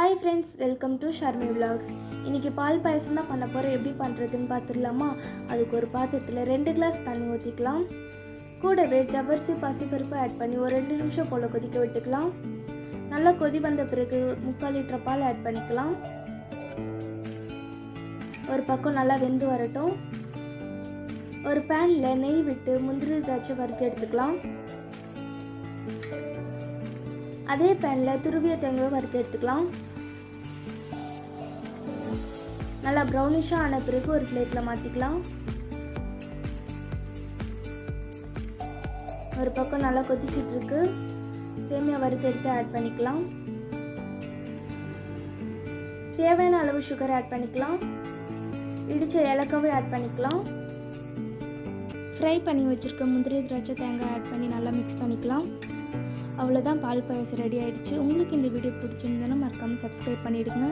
Hi friends, welcome to Sharmi vlogs. இன்றைக்கி பால் பாயசம் தான் பண்ண போகிறோம். எப்படி பண்ணுறதுன்னு பார்த்துடலாமா? அதுக்கு ஒரு பாத்திரத்தில் 2 கிளாஸ் தண்ணி ஊற்றிக்கலாம். கூடவே ஜவ்வரிசி பாசிப்பருப்பு ஆட் பண்ணி ஒரு 2 நிமிஷம் போல் கொதிக்க விட்டுக்கலாம். நல்லா கொதி வந்த பிறகு 3/4 லிட்டர் பால் ஆட் பண்ணிக்கலாம். ஒரு பக்கம் நல்லா வெந்து வரட்டும். ஒரு பேனில் நெய் விட்டு முந்திரி திராட்சை வறுத்து எடுத்துக்கலாம். அதே பேனில் துருவிய தேங்காய் வறுத்து எடுத்துக்கலாம். நல்லா ப்ரௌனிஷாக ஆன பிறகு ஒரு பிளேட்டில் மாற்றிக்கலாம். ஒரு பக்கம் நல்லா கொதிச்சிட்ருக்கு. சேமியா வறுத்து எடுத்து ஆட் பண்ணிக்கலாம். தேவையான அளவு சுகர் ஆட் பண்ணிக்கலாம். இடித்த ஏலக்காவை ஆட் பண்ணிக்கலாம். ஃப்ரை பண்ணி வச்சுருக்க முந்திரி திராட்சை தேங்காய் ஆட் பண்ணி நல்லா மிக்ஸ் பண்ணிக்கலாம். அவ்வளோதான், பால் பாயசம் ரெடி ஆகிடுச்சு. உங்களுக்கு இந்த வீடியோ பிடிச்சிருந்ததுன்னா மறக்காமல் சப்ஸ்கிரைப் பண்ணிவிடுங்க.